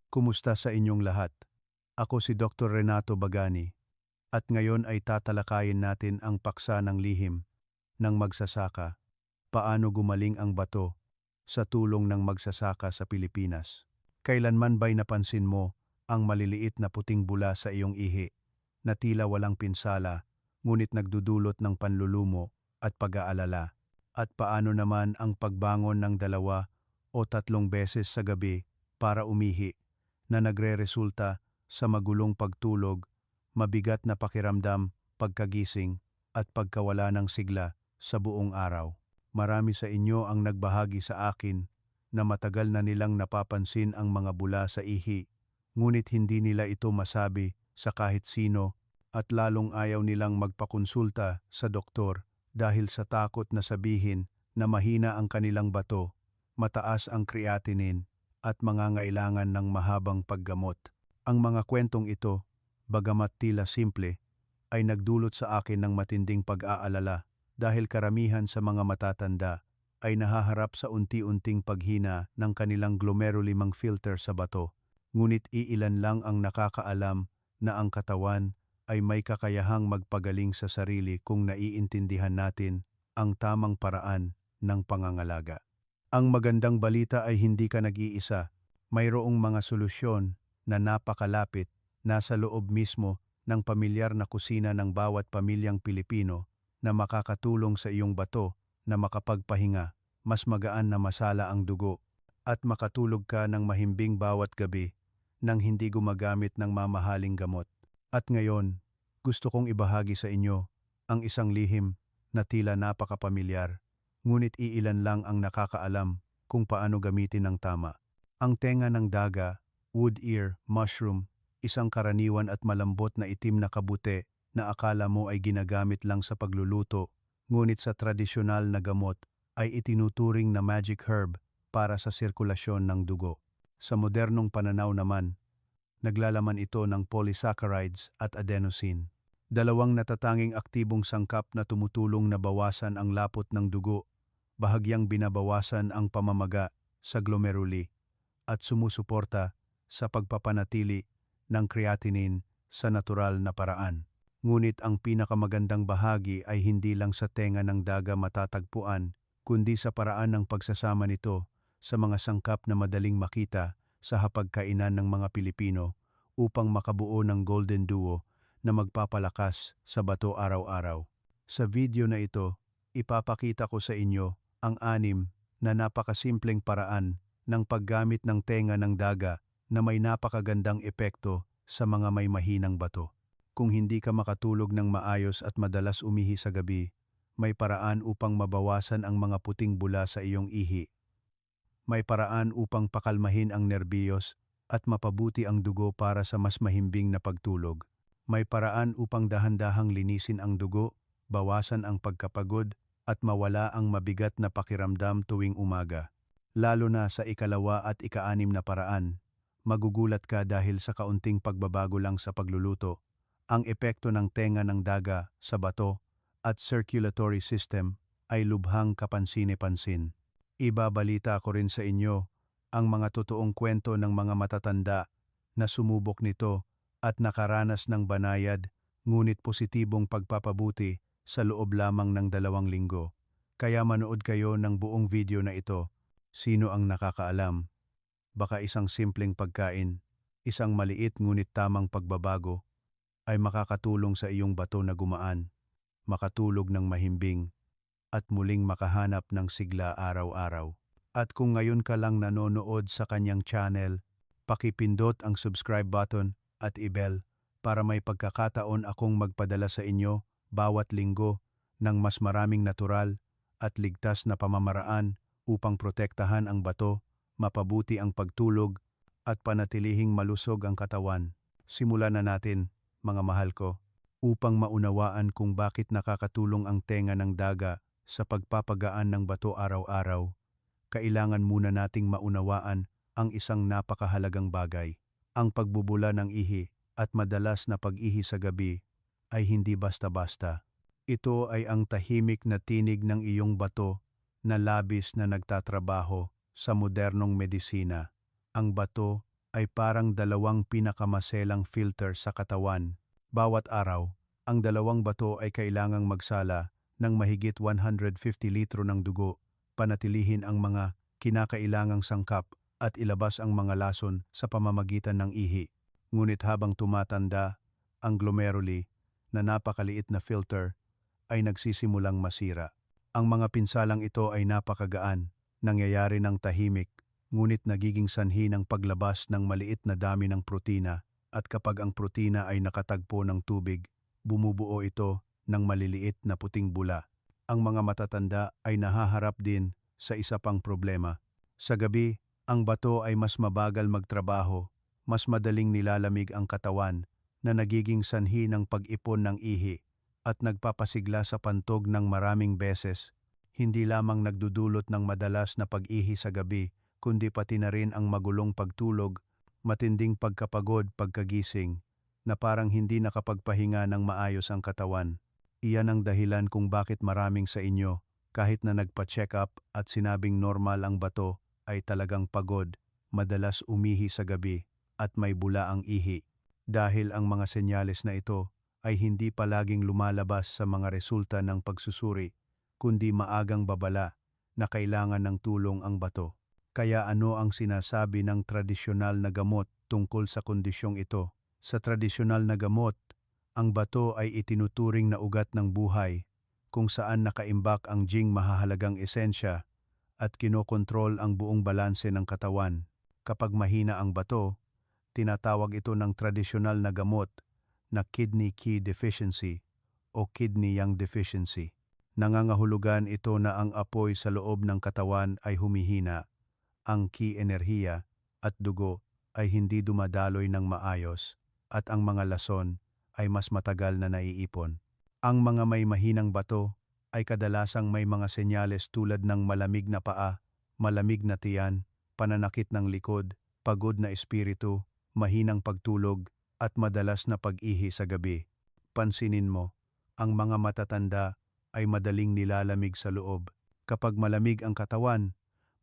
Kumusta sa inyong lahat? Ako si Dr. Renato Bagani at ngayon ay tatalakayin natin ang paksa ng lihim ng magsasaka, paano gumaling ang bato sa tulong ng magsasaka sa Pilipinas. Kailanman ba'y napansin mo ang maliliit na puting bula sa iyong ihi na tila walang pinsala ngunit nagdudulot ng panlulumo at pag-aalala? At paano naman ang pagbangon ng 2 o 3 beses sa gabi para umihi na nagre-resulta sa magulong pagtulog, mabigat na pakiramdam, pagkagising at pagkawala ng sigla sa buong araw? Marami sa inyo ang nagbahagi sa akin na matagal na nilang napapansin ang mga bula sa ihi, ngunit hindi nila ito masabi sa kahit sino at lalong ayaw nilang magpakonsulta sa doktor dahil sa takot na sabihin na mahina ang kanilang bato, mataas ang creatinine at mangangailangan ng mahabang paggamot. Ang mga kwentong ito, bagamat tila simple, ay nagdulot sa akin ng matinding pag-aalala dahil karamihan sa mga matatanda ay nahaharap sa unti-unting paghina ng kanilang glomerulimang filter sa bato. Ngunit iilan lang ang nakakaalam na ang katawan ay may kakayahang magpagaling sa sarili kung naiintindihan natin ang tamang paraan ng pangangalaga. Ang magandang balita ay hindi ka nag-iisa. Mayroong mga solusyon na napakalapit, nasa loob mismo ng pamilyar na kusina ng bawat pamilyang Pilipino na makakatulong sa iyong bato na makapagpahinga, mas magaan na masala ang dugo, at makatulog ka ng mahimbing bawat gabi nang hindi gumagamit ng mamahaling gamot. At ngayon, gusto kong ibahagi sa inyo ang isang lihim na tila napakapamilyar, ngunit iilan lang ang nakakaalam kung paano gamitin ng tama. Ang tenga ng daga, wood ear mushroom, isang karaniwan at malambot na itim na kabute na akala mo ay ginagamit lang sa pagluluto, ngunit sa tradisyonal na gamot ay itinuturing na magic herb para sa sirkulasyon ng dugo. Sa modernong pananaw naman, naglalaman ito ng polysaccharides at adenosine, dalawang natatanging aktibong sangkap na tumutulong na bawasan ang lapot ng dugo, bahagyang binabawasan ang pamamaga sa glomeruli, at sumusuporta sa pagpapanatili ng creatinine sa natural na paraan. Ngunit ang pinakamagandang bahagi ay hindi lang sa tenga ng daga matatagpuan, kundi sa paraan ng pagsasama nito sa mga sangkap na madaling makita sa hapagkainan ng mga Pilipino upang makabuo ng golden duo na magpapalakas sa bato araw-araw. Sa video na ito, ipapakita ko sa inyo ang 6 na napakasimpleng paraan ng paggamit ng tenga ng daga na may napakagandang epekto sa mga may mahinang bato. Kung hindi ka makatulog ng maayos at madalas umihi sa gabi, may paraan upang mabawasan ang mga puting bula sa iyong ihi. May paraan upang pakalmahin ang nerbiyos at mapabuti ang dugo para sa mas mahimbing na pagtulog. May paraan upang dahan-dahang linisin ang dugo, bawasan ang pagkapagod at mawala ang mabigat na pakiramdam tuwing umaga. Lalo na sa ikalawa at ika-6 na paraan, magugulat ka dahil sa kaunting pagbabago lang sa pagluluto. Ang epekto ng tenga ng daga sa bato at circulatory system ay lubhang kapansin-pansin. Ibabalita ko rin sa inyo ang mga totoong kwento ng mga matatanda na sumubok nito at nakaranas ng banayad ngunit positibong pagpapabuti sa loob lamang ng 2 linggo. Kaya manood kayo ng buong video na ito. Sino ang nakakaalam? Baka isang simpleng pagkain, isang maliit ngunit tamang pagbabago ay makakatulong sa iyong bato na gumaan, makatulog ng mahimbing, at muling makahanap ng sigla araw-araw. At kung ngayon ka lang nanonood sa kanyang channel, pakipindot ang subscribe button at i-bell para may pagkakataon akong magpadala sa inyo bawat linggo ng mas maraming natural at ligtas na pamamaraan upang protektahan ang bato, mapabuti ang pagtulog, at panatilihing malusog ang katawan. Simulan na natin, mga mahal ko, upang maunawaan kung bakit nakakatulong ang tenga ng daga sa pagpapagaan ng bato araw-araw. Kailangan muna nating maunawaan ang isang napakahalagang bagay. Ang pagbubula ng ihi at madalas na pag-ihi sa gabi ay hindi basta-basta. Ito ay ang tahimik na tinig ng iyong bato na labis na nagtatrabaho sa modernong medisina. Ang bato ay parang dalawang pinakamaselang filter sa katawan. Bawat araw, ang dalawang bato ay kailangang magsala ng mahigit 150 litro ng dugo, panatilihin ang mga kinakailangang sangkap at ilabas ang mga lason sa pamamagitan ng ihi. Ngunit habang tumatanda, ang glomeruli na napakaliit na filter ay nagsisimulang masira. Ang mga pinsalang ito ay napakagaan, nangyayari ng tahimik, ngunit nagiging sanhi ng paglabas ng maliit na dami ng protina, at kapag ang protina ay nakatagpo ng tubig, bumubuo ito ng maliliit na puting bula. Ang mga matatanda ay nahaharap din sa isa pang problema. Sa gabi, ang bato ay mas mabagal magtrabaho, mas madaling nilalamig ang katawan na nagiging sanhi ng pag-ipon ng ihi at nagpapasigla sa pantog ng maraming beses. Hindi lamang nagdudulot ng madalas na pag-ihi sa gabi, kundi pati na rin ang magulong pagtulog, matinding pagkapagod pagkagising, na parang hindi nakapagpahinga ng maayos ang katawan. Iyan ang dahilan kung bakit maraming sa inyo, kahit na nagpa-check up at sinabing normal ang bato, ay talagang pagod, madalas umihi sa gabi, at may bula ang ihi. Dahil ang mga senyales na ito ay hindi palaging lumalabas sa mga resulta ng pagsusuri, kundi maagang babala na kailangan ng tulong ang bato. Kaya ano ang sinasabi ng tradisyonal na gamot tungkol sa kondisyong ito? Sa tradisyonal na gamot, ang bato ay itinuturing na ugat ng buhay, kung saan nakaimbak ang jing mahahalagang esensya at kinokontrol ang buong balanse ng katawan. Kapag mahina ang bato, tinatawag ito ng tradisyonal na gamot na kidney key deficiency o kidney yang deficiency. Nangangahulugan ito na ang apoy sa loob ng katawan ay humihina, ang key enerhiya at dugo ay hindi dumadaloy ng maayos, at ang mga lason ay mas matagal na naiipon. Ang mga may mahinang bato ay kadalasang may mga senyales tulad ng malamig na paa, malamig na tiyan, pananakit ng likod, pagod na espiritu, mahinang pagtulog, at madalas na pag-ihi sa gabi. Pansinin mo, ang mga matatanda ay madaling nilalamig sa loob. Kapag malamig ang katawan,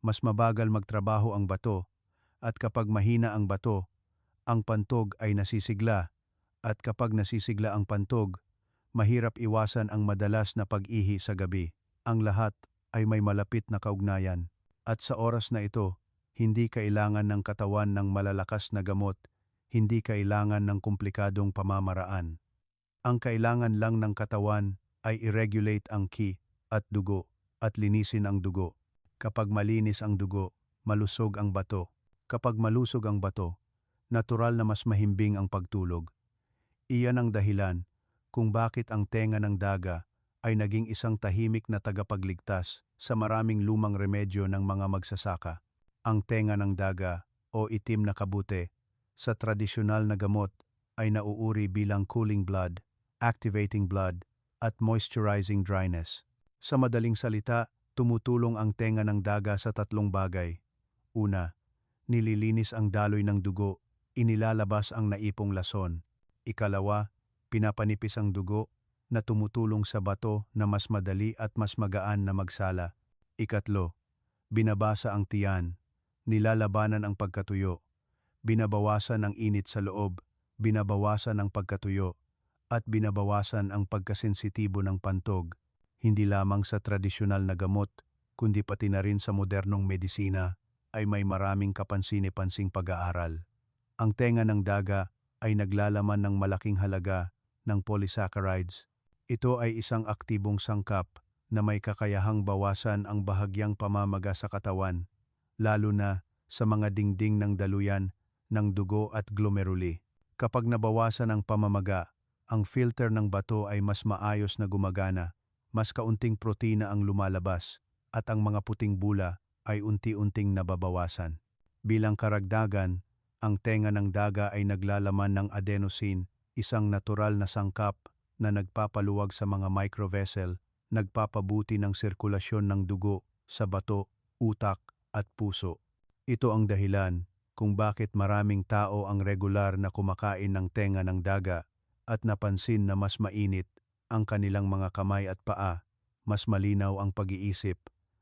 mas mabagal magtrabaho ang bato, at kapag mahina ang bato, ang pantog ay nasisigla, at kapag nasisigla ang pantog, mahirap iwasan ang madalas na pag-ihi sa gabi. Ang lahat ay may malapit na kaugnayan, at sa oras na ito, hindi kailangan ng katawan ng malalakas na gamot, hindi kailangan ng komplikadong pamamaraan. Ang kailangan lang ng katawan ay i-regulate ang ki at dugo at linisin ang dugo. Kapag malinis ang dugo, malusog ang bato. Kapag malusog ang bato, natural na mas mahimbing ang pagtulog. Iyan ang dahilan kung bakit ang tenga ng daga ay naging isang tahimik na tagapagligtas sa maraming lumang remedyo ng mga magsasaka. Ang tenga ng daga o itim na kabute sa tradisyonal na gamot ay nauuri bilang cooling blood, activating blood, at moisturizing dryness. Sa madaling salita, tumutulong ang tenga ng daga sa tatlong bagay. Una, nililinis ang daloy ng dugo, inilalabas ang naipong lason. Ikalawa, pinapanipis ang dugo na tumutulong sa bato na mas madali at mas magaan na magsala. Ikatlo, binabasa ang tiyan, nilalabanan ang pagkatuyo, binabawasan ang init sa loob, binabawasan ang pagkatuyo, at binabawasan ang pagkasensitibo ng pantog, hindi lamang sa tradisyonal na gamot, kundi pati na rin sa modernong medisina, ay may maraming kapansin-pansing pag-aaral. Ang tenga ng daga ay naglalaman ng malaking halaga ng polysaccharides. Ito ay isang aktibong sangkap na may kakayahang bawasan ang bahagyang pamamaga sa katawan, lalo na sa mga dingding ng daluyan ng dugo at glomeruli. Kapag nabawasan ang pamamaga, ang filter ng bato ay mas maayos na gumagana, mas kaunting protina ang lumalabas, at ang mga puting bula ay unti-unting nababawasan. Bilang karagdagan, ang tenga ng daga ay naglalaman ng adenosine, isang natural na sangkap na nagpapaluwag sa mga microvessel, nagpapabuti ng sirkulasyon ng dugo sa bato, utak, at puso. Ito ang dahilan kung bakit maraming tao ang regular na kumakain ng tenga ng daga at napansin na mas mainit ang kanilang mga kamay at paa, mas malinaw ang pag-iisip,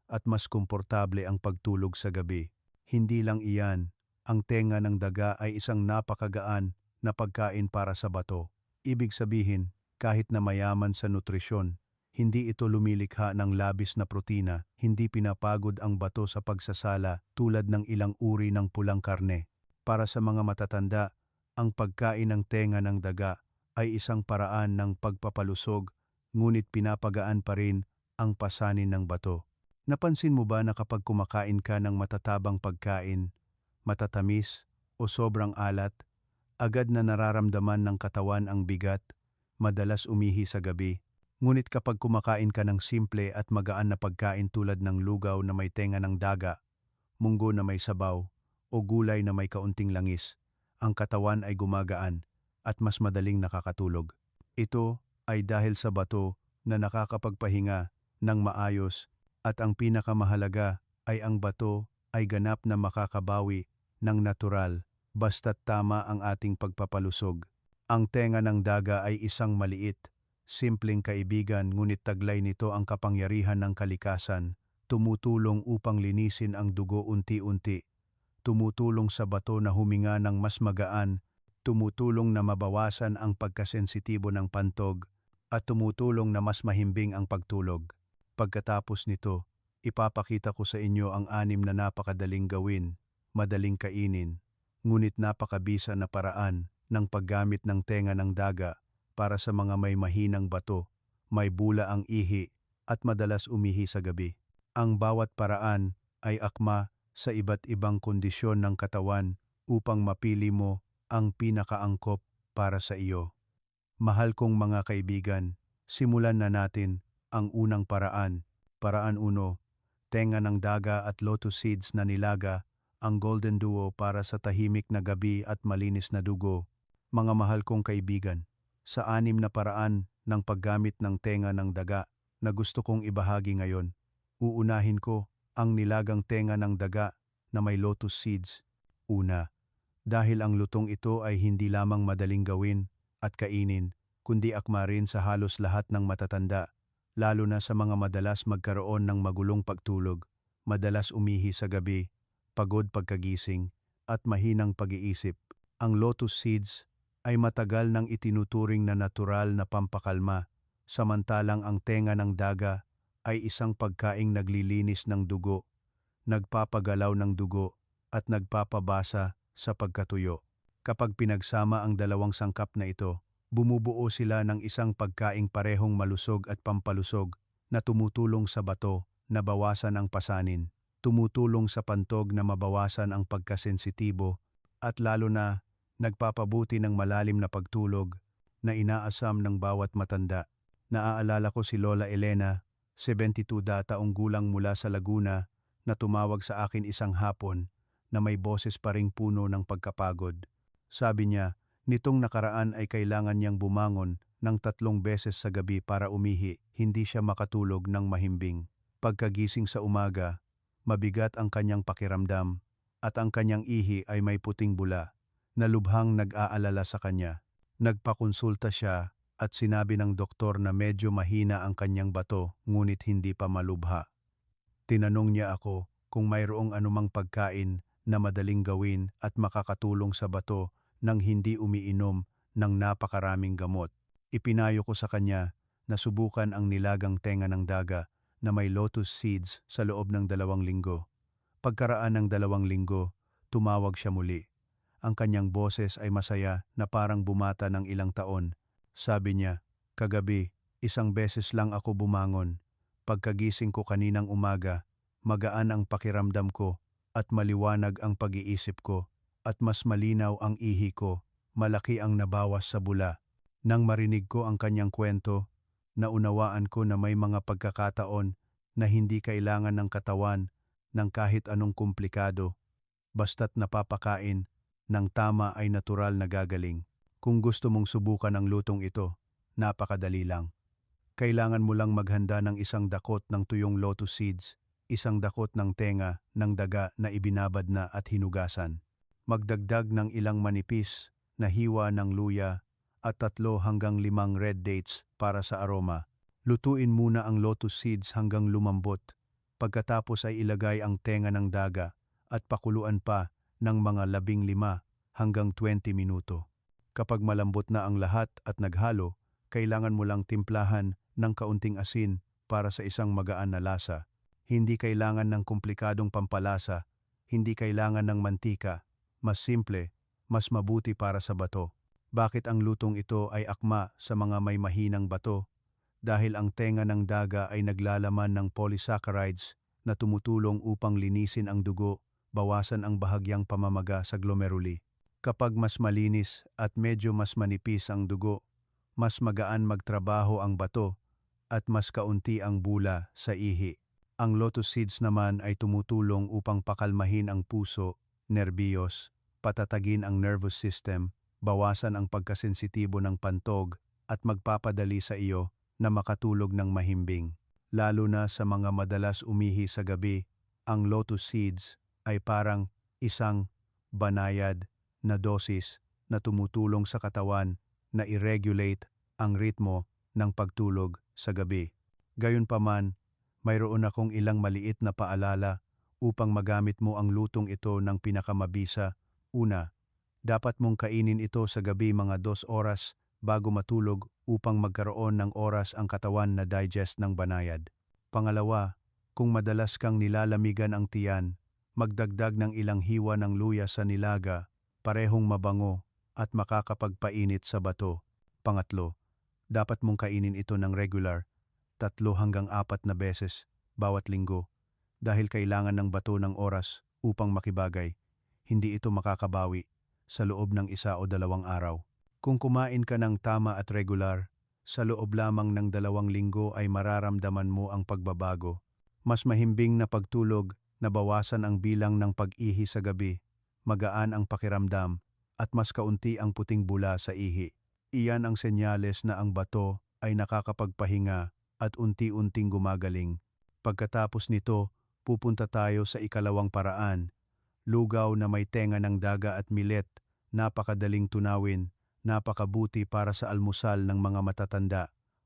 at mas komportable ang pagtulog sa gabi. Hindi lang iyan, Ang tenga ng daga ay isang napakagaan na pagkain para sa bato. Ibig sabihin, kahit na mayaman sa nutrisyon, hindi ito lumilikha ng labis na protina, hindi pinapagod ang bato sa pagsasala tulad ng ilang uri ng pulang karne. Para sa mga matatanda, ang pagkain ng tenga ng daga ay isang paraan ng pagpapalusog, ngunit pinapagaan pa rin ang pasanin ng bato. Napansin mo ba na kapag kumakain ka ng matatabang pagkain, matatamis o sobrang alat, agad na nararamdaman ng katawan ang bigat, madalas umihi sa gabi? Ngunit kapag kumakain ka ng simple at magaan na pagkain tulad ng lugaw na may tenga ng daga, munggo na may sabaw, o gulay na may kaunting langis, ang katawan ay gumagaan at mas madaling nakakatulog. Ito ay dahil sa bato na nakakapagpahinga ng maayos, at ang pinakamahalaga ay ang bato ay ganap na makakabawi ng natural basta't tama ang ating pagpapalusog. Ang tenga ng daga ay isang maliit, simpleng kaibigan, ngunit taglay nito ang kapangyarihan ng kalikasan, tumutulong upang linisin ang dugo unti-unti, tumutulong sa bato na huminga ng mas magaan, tumutulong na mabawasan ang pagkasensitibo ng pantog, at tumutulong na mas mahimbing ang pagtulog. Pagkatapos nito, ipapakita ko sa inyo ang 6 na napakadaling gawin, madaling kainin, ngunit napakabisa na paraan ng paggamit ng tenga ng daga para sa mga may mahinang bato, may bula ang ihi, at madalas umihi sa gabi. Ang bawat paraan ay akma sa iba't ibang kondisyon ng katawan upang mapili mo ang pinakaangkop para sa iyo. Mahal kong mga kaibigan, simulan na natin ang unang paraan. Paraan 1, tenga ng daga at lotus seeds na nilaga, ang golden duo para sa tahimik na gabi at malinis na dugo. Mga mahal kong kaibigan, sa 6 na paraan ng paggamit ng tenga ng daga na gusto kong ibahagi ngayon, uunahin ko ang nilagang tenga ng daga na may lotus seeds. Una, dahil ang lutong ito ay hindi lamang madaling gawin at kainin, kundi akma rin sa halos lahat ng matatanda, lalo na sa mga madalas magkaroon ng magulong pagtulog, madalas umihi sa gabi, pagod pagkagising, at mahinang pag-iisip. Ang lotus seeds ay matagal nang itinuturing na natural na pampakalma, samantalang ang tenga ng daga ay isang pagkaing naglilinis ng dugo, nagpapagalaw ng dugo, at nagpapabasa sa pagkatuyo. Kapag pinagsama ang dalawang sangkap na ito, bumubuo sila ng isang pagkaing parehong malusog at pampalusog na tumutulong sa bato na bawasan ang pasanin, tumutulong sa pantog na mabawasan ang pagkasensitibo, at lalo na nagpapabuti ng malalim na pagtulog na inaasam ng bawat matanda. Naaalala ko si Lola Elena, 72 taong gulang mula sa Laguna, na tumawag sa akin isang hapon na may boses pa ring puno ng pagkapagod. Sabi niya, nitong nakaraan ay kailangan niyang bumangon ng 3 beses sa gabi para umihi, hindi siya makatulog ng mahimbing. Pagkagising sa umaga, mabigat ang kanyang pakiramdam at ang kanyang ihi ay may puting bula na lubhang nag-aalala sa kanya. Nagpakonsulta siya at sinabi ng doktor na medyo mahina ang kanyang bato ngunit hindi pa malubha. Tinanong niya ako kung mayroong anumang pagkain na madaling gawin at makakatulong sa bato nang hindi umiinom ng napakaraming gamot. Ipinayo ko sa kanya na subukan ang nilagang tenga ng daga na may lotus seeds sa loob ng 2 linggo. Pagkaraan ng 2 linggo, tumawag siya muli. Ang kanyang boses ay masaya na parang bumata ng ilang taon. Sabi niya, kagabi, 1 beses lang ako bumangon. Pagkagising ko kaninang umaga, magaan ang pakiramdam ko at maliwanag ang pag-iisip ko at mas malinaw ang ihi ko, malaki ang nabawas sa bula. Nang marinig ko ang kanyang kwento, naunawaan ko na may mga pagkakataon na hindi kailangan ng katawan ng kahit anong komplikado, basta't napapakain ng tama ay natural na gagaling. Kung gusto mong subukan ang lutong ito, napakadali lang. Kailangan mo lang maghanda ng 1 dakot ng tuyong lotus seeds, 1 dakot ng tenga ng daga na ibinabad na at hinugasan. Magdagdag ng ilang manipis na hiwa ng luya at 3 hanggang 5 red dates para sa aroma. Lutuin muna ang lotus seeds hanggang lumambot. Pagkatapos ay ilagay ang tenga ng daga at pakuluan pa ng mga 15 hanggang 20 minuto. Kapag malambot na ang lahat at naghalo, kailangan mo lang timplahan ng kaunting asin para sa isang magaan na lasa. Hindi kailangan ng komplikadong pampalasa, hindi kailangan ng mantika. Mas simple, mas mabuti para sa bato. Bakit ang lutong ito ay akma sa mga may mahinang bato? Dahil ang tenga ng daga ay naglalaman ng polysaccharides na tumutulong upang linisin ang dugo, bawasan ang bahagyang pamamaga sa glomeruli. Kapag mas malinis at medyo mas manipis ang dugo, mas magaan magtrabaho ang bato at mas kaunti ang bula sa ihi. Ang lotus seeds naman ay tumutulong upang pakalmahin ang puso, nerbiyos, patatagin ang nervous system, bawasan ang pagkasensitibo ng pantog at magpapadali sa iyo na makatulog ng mahimbing. Lalo na sa mga madalas umihi sa gabi, ang lotus seeds ay parang isang banayad na dosis na tumutulong sa katawan na i-regulate ang ritmo ng pagtulog sa gabi. Gayunpaman, mayroon akong ilang maliit na paalala upang magamit mo ang lutong ito ng pinakamabisa. Una, dapat mong kainin ito sa gabi mga 2 oras bago matulog upang magkaroon ng oras ang katawan na digest ng banayad. Pangalawa, kung madalas kang nilalamigan ang tiyan, magdagdag ng ilang hiwa ng luya sa nilaga, parehong mabango at makakapagpainit sa bato. Pangatlo, dapat mong kainin ito ng regular, 3 hanggang 4 na beses bawat linggo dahil kailangan ng bato ng oras upang makibagay. Hindi ito makakabawi sa loob ng 1 o 2 araw. Kung kumain ka ng tama at regular, sa loob lamang ng 2 linggo ay mararamdaman mo ang pagbabago. Mas mahimbing na pagtulog, nabawasan ang bilang ng pag-ihi sa gabi, magaan ang pakiramdam, at mas kaunti ang puting bula sa ihi. Iyan ang senyales na ang bato ay nakakapagpahinga at unti-unting gumagaling. Pagkatapos nito, pupunta tayo sa ikalawang paraan. Lugaw na may tenga ng daga at millet, napakadaling tunawin, napakabuti para sa almusal ng mga matatanda.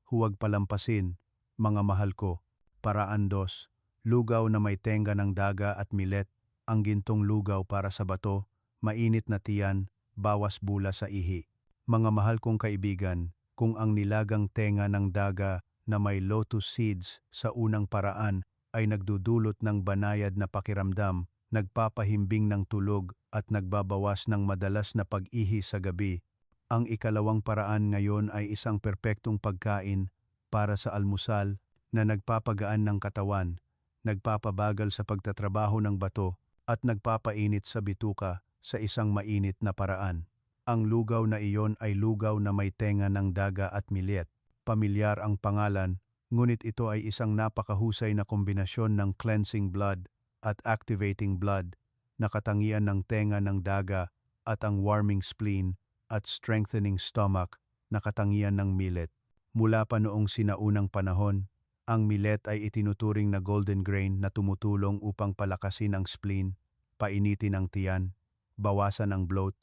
Huwag palampasin, mga mahal ko. Paraan 2. Lugaw na may tenga ng daga at millet, ang gintong lugaw para sa bato, mainit na tiyan, bawas bula sa ihi. Mga mahal kong kaibigan, kung ang nilagang tenga ng daga na may lotus seeds sa unang paraan ay nagdudulot ng banayad na pakiramdam, nagpapahimbing ng tulog at nagbabawas ng madalas na pag-ihi sa gabi, ang ikalawang paraan ngayon ay isang perpektong pagkain para sa almusal na nagpapagaan ng katawan, nagpapabagal sa pagtatrabaho ng bato at nagpapainit sa bituka sa isang mainit na paraan. Ang lugaw na iyon ay lugaw na may tenga ng daga at millet. Pamilyar ang pangalan, ngunit ito ay isang napakahusay na kombinasyon ng cleansing blood at activating blood, na katangian ng tenga ng daga at ang warming spleen at strengthening stomach na katangian ng millet. Mula pa noong sinaunang panahon, ang millet ay itinuturing na golden grain na tumutulong upang palakasin ang spleen, painitin ang tiyan, bawasan ang bloat,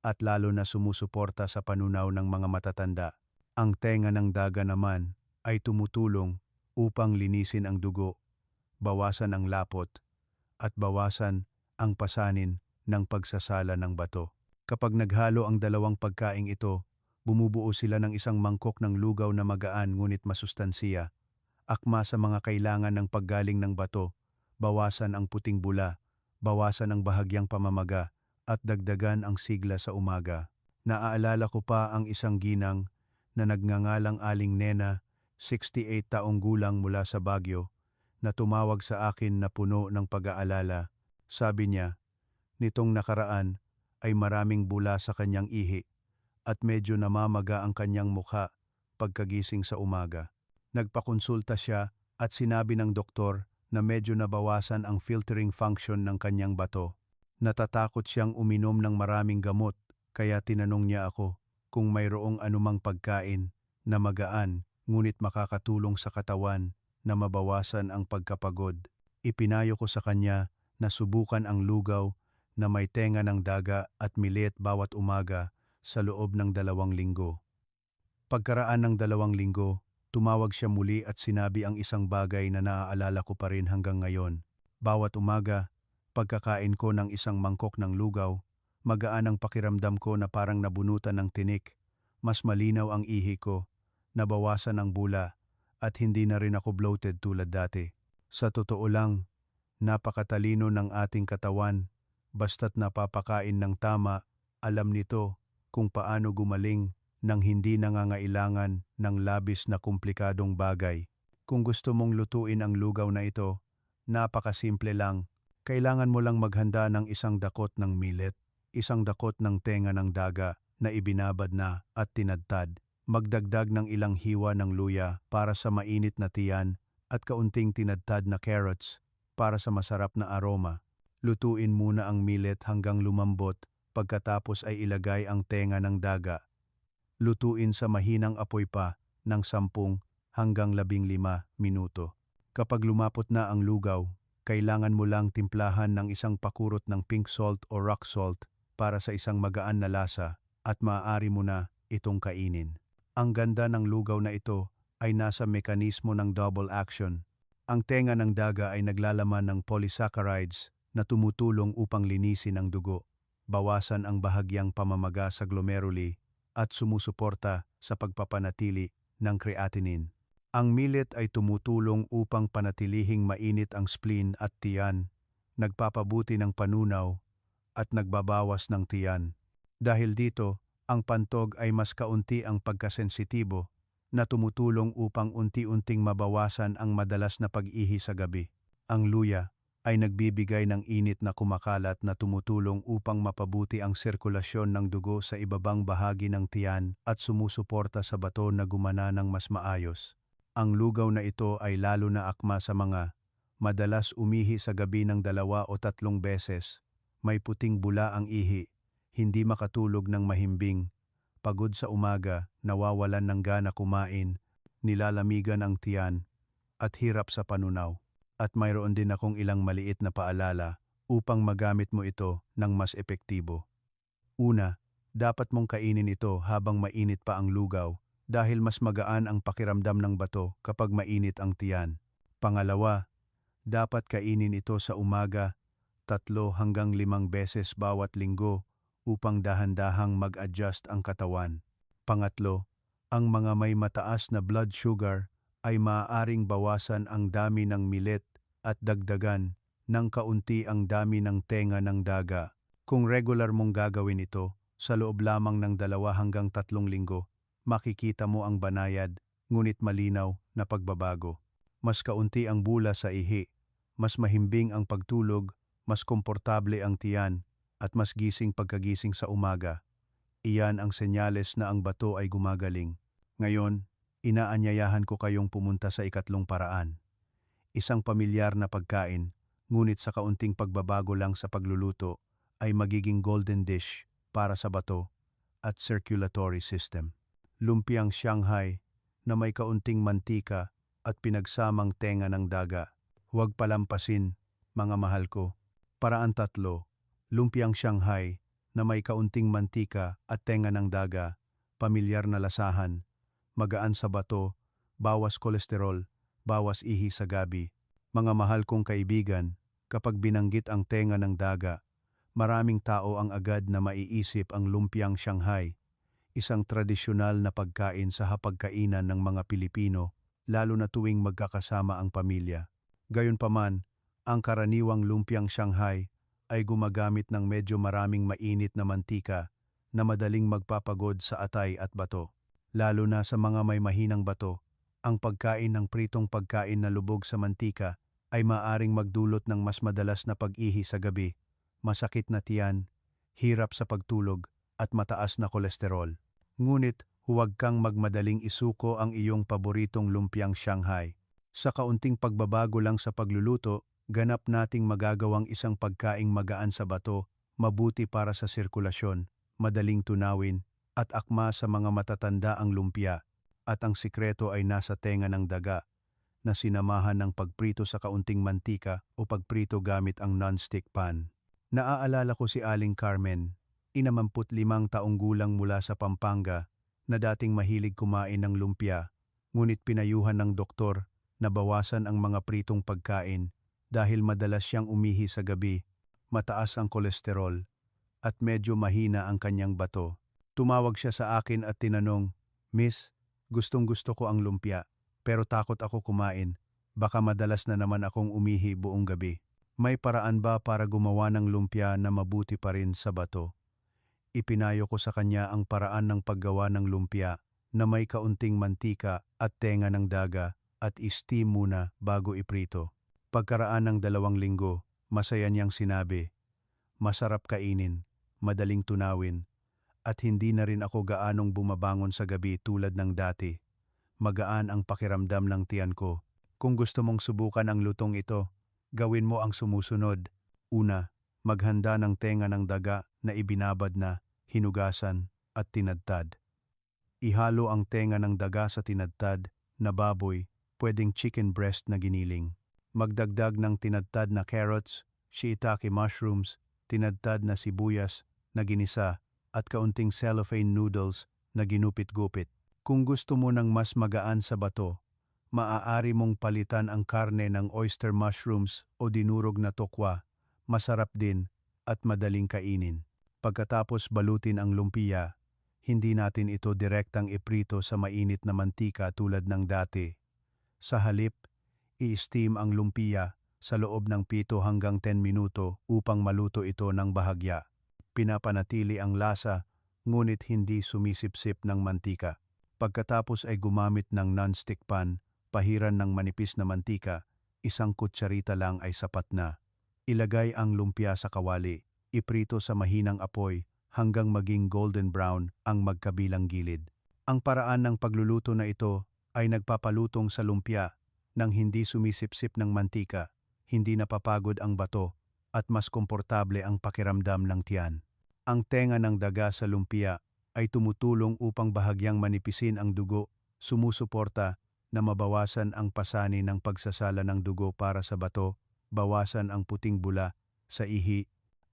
at lalo na sumusuporta sa panunaw ng mga matatanda. Ang tenga ng daga naman ay tumutulong upang linisin ang dugo, bawasan ang lapot, at bawasan ang pasanin ng pagsasala ng bato. Kapag naghalo ang dalawang pagkaing ito, bumubuo sila ng isang mangkok ng lugaw na magaan ngunit masustansiya, akma sa mga kailangan ng paggaling ng bato, bawasan ang puting bula, bawasan ang bahagyang pamamaga, at dagdagan ang sigla sa umaga. Naaalala ko pa ang isang ginang na nagngangalang Aling Nena, 68 taong gulang mula sa Baguio, na tumawag sa akin na puno ng pag-aalala. Sabi niya, nitong nakaraan ay maraming bula sa kanyang ihi at medyo namamaga ang kanyang mukha pagkagising sa umaga. Nagpakonsulta siya at sinabi ng doktor na medyo nabawasan ang filtering function ng kanyang bato. Natatakot siyang uminom ng maraming gamot, kaya tinanong niya ako kung mayroong anumang pagkain na magaan ngunit makakatulong sa katawan na mabawasan ang pagkapagod. Ipinayo ko sa kanya na subukan ang lugaw na may tenga ng daga at millet bawat umaga sa loob ng 2 linggo. Pagkaraan ng 2 linggo, tumawag siya muli at sinabi ang isang bagay na naaalala ko pa rin hanggang ngayon. Bawat umaga, Pagkakain ko ng isang mangkok ng lugaw, magaan ang pakiramdam ko na parang nabunutan ng tinik. Mas malinaw ang ihi ko, nabawasan ang bula, at hindi na rin ako bloated tulad dati. Sa totoo lang, napakatalino ng ating katawan. Basta't napapakain ng tama, alam nito kung paano gumaling nang hindi nangangailangan ng labis na komplikadong bagay. Kung gusto mong lutuin ang lugaw na ito, napakasimple lang. Kailangan mo lang maghanda ng isang dakot ng millet, isang dakot ng tenga ng daga na ibinabad na at tinadtad. Magdagdag ng ilang hiwa ng luya para sa mainit na tiyan at kaunting tinadtad na carrots para sa masarap na aroma. Lutuin muna ang millet hanggang lumambot, pagkatapos ay ilagay ang tenga ng daga. Lutuin sa mahinang apoy pa ng 10 hanggang 15 minuto. Kapag lumapot na ang lugaw, kailangan mo lang timplahan ng isang pakurot ng pink salt o rock salt para sa isang magaan na lasa at maaari mo na itong kainin. Ang ganda ng lugaw na ito ay nasa mekanismo ng double action. Ang tenga ng daga ay naglalaman ng polysaccharides na tumutulong upang linisin ang dugo, bawasan ang bahagyang pamamaga sa glomeruli at sumusuporta sa pagpapanatili ng creatinine. Ang millet ay tumutulong upang panatilihing mainit ang spleen at tiyan, nagpapabuti ng panunaw at nagbabawas ng tiyan. Dahil dito, ang pantog ay mas kaunti ang pagkasensitibo na tumutulong upang unti-unting mabawasan ang madalas na pag-ihi sa gabi. Ang luya ay nagbibigay ng init na kumakalat na tumutulong upang mapabuti ang sirkulasyon ng dugo sa ibabang bahagi ng tiyan at sumusuporta sa bato na gumana ng mas maayos. Ang lugaw na ito ay lalo na akma sa mga madalas umihi sa gabi ng 2 o 3 beses, may puting bula ang ihi, hindi makatulog ng mahimbing, pagod sa umaga, nawawalan ng gana kumain, nilalamigan ang tiyan, at hirap sa panunaw. At mayroon din akong ilang maliit na paalala upang magamit mo ito ng mas epektibo. Una, dapat mong kainin ito habang mainit pa ang lugaw dahil mas magaan ang pakiramdam ng bato kapag mainit ang tiyan. Pangalawa, dapat kainin ito sa umaga 3 hanggang 5 beses bawat linggo upang dahan-dahang mag-adjust ang katawan. Pangatlo, ang mga may mataas na blood sugar ay maaaring bawasan ang dami ng millet at dagdagan ng kaunti ang dami ng tenga ng daga. Kung regular mong gagawin ito, sa loob lamang ng 2 hanggang 3 linggo, makikita mo ang banayad, ngunit malinaw na pagbabago. Mas kaunti ang bula sa ihi, mas mahimbing ang pagtulog, mas komportable ang tiyan, at mas gising pagkagising sa umaga. Iyan ang senyales na ang bato ay gumagaling. Ngayon, inaanyayahan ko kayong pumunta sa ikatlong paraan. Isang pamilyar na pagkain, ngunit sa kaunting pagbabago lang sa pagluluto, ay magiging golden dish para sa bato at circulatory system. Lumpiang Shanghai na may kaunting mantika at pinagsamang tenga ng daga. Huwag palampasin, mga mahal ko. Paraan 3, lumpiang Shanghai na may kaunting mantika at tenga ng daga, pamilyar na lasahan, magaan sa bato, bawas kolesterol, bawas ihi sa gabi. Mga mahal kong kaibigan, kapag binanggit ang tenga ng daga, maraming tao ang agad na maiisip ang lumpiang Shanghai, isang tradisyonal na pagkain sa hapagkainan ng mga Pilipino, lalo na tuwing magkakasama ang pamilya. Gayunpaman, ang karaniwang lumpiang Shanghai ay gumagamit ng medyo maraming mainit na mantika na madaling magpapagod sa atay at bato. Lalo na sa mga may mahinang bato, ang pagkain ng pritong pagkain na lubog sa mantika ay maaring magdulot ng mas madalas na pag-ihi sa gabi, masakit na tiyan, hirap sa pagtulog, at mataas na kolesterol. Ngunit huwag kang magmadaling isuko ang iyong paboritong lumpiang Shanghai. Sa kaunting pagbabago lang sa pagluluto, ganap nating magagawang isang pagkaing magaan sa bato, mabuti para sa sirkulasyon, madaling tunawin, at akma sa mga matatanda ang lumpia. At ang sikreto ay nasa tenga ng daga na sinamahan ng pagprito sa kaunting mantika o pagprito gamit ang non-stick pan. Naaalala ko si Aling Carmen, 55 taong gulang mula sa Pampanga, na dating mahilig kumain ng lumpia, ngunit pinayuhan ng doktor na bawasan ang mga pritong pagkain dahil madalas siyang umihi sa gabi mataas ang kolesterol, at medyo mahina ang kanyang bato. Tumawag siya sa akin at tinanong, "Miss, gustong-gusto ko ang lumpia, pero takot ako kumain. Baka madalas na naman akong umihi buong gabi. May paraan ba para gumawa ng lumpia na mabuti pa rin sa bato?" Ipinayo ko sa kanya ang paraan ng paggawa ng lumpia na may kaunting mantika at tenga ng daga at i-steam muna bago iprito. Pagkaraan ng 2 linggo, masaya niyang sinabi, "Masarap kainin, madaling tunawin, at hindi na rin ako gaanong bumabangon sa gabi tulad ng dati. Magaan ang pakiramdam ng tiyan ko. Kung gusto mong subukan ang lutong ito, gawin mo ang sumusunod. Una, maghanda ng tenga ng daga na ibinabad na, hinugasan at tinadtad. Ihalo ang tenga ng daga sa tinadtad na baboy, pwedeng chicken breast na giniling. Magdagdag ng tinadtad na carrots, shiitake mushrooms, tinadtad na sibuyas na ginisa at kaunting cellophane noodles na ginupit-gupit. Kung gusto mo ng mas magaan sa bato, maaari mong palitan ang karne ng oyster mushrooms o dinurog na tokwa, masarap din at madaling kainin. Pagkatapos balutin ang lumpia, hindi natin ito direktang iprito sa mainit na mantika tulad ng dati. Sa halip, i-steam ang lumpia sa loob ng 7 hanggang 10 minuto upang maluto ito ng bahagya. Pinapanatili ang lasa, ngunit hindi sumisipsip ng mantika. Pagkatapos ay gumamit ng non-stick pan, pahiran ng manipis na mantika, 1 kutsarita lang ay sapat na. Ilagay ang lumpia sa kawali, iprito sa mahinang apoy hanggang maging golden brown ang magkabilang gilid. Ang paraan ng pagluluto na ito ay nagpapalutong sa lumpia nang hindi sumisipsip ng mantika, hindi napapagod ang bato, at mas komportable ang pakiramdam ng tiyan. Ang tenga ng daga sa lumpia ay tumutulong upang bahagyang manipisin ang dugo, sumusuporta na mabawasan ang pasani ng pagsasala ng dugo para sa bato, bawasan ang puting bula sa ihi,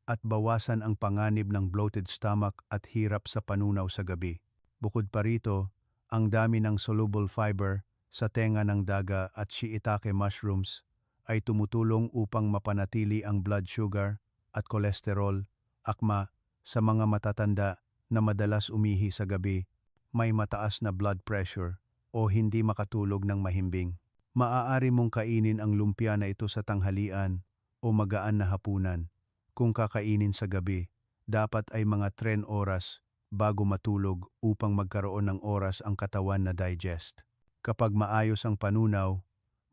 at bawasan ang panganib ng bloated stomach at hirap sa panunaw sa gabi. Bukod pa rito, ang dami ng soluble fiber sa tenga ng daga at shiitake mushrooms ay tumutulong upang mapanatili ang blood sugar at kolesterol, akma sa mga matatanda na madalas umihi sa gabi, may mataas na blood pressure o hindi makatulog ng mahimbing. Maaari mong kainin ang lumpia na ito sa tanghalian o magaan na hapunan. Kung kakainin sa gabi, dapat ay mga 3 oras bago matulog upang magkaroon ng oras ang katawan na digest. Kapag maayos ang panunaw,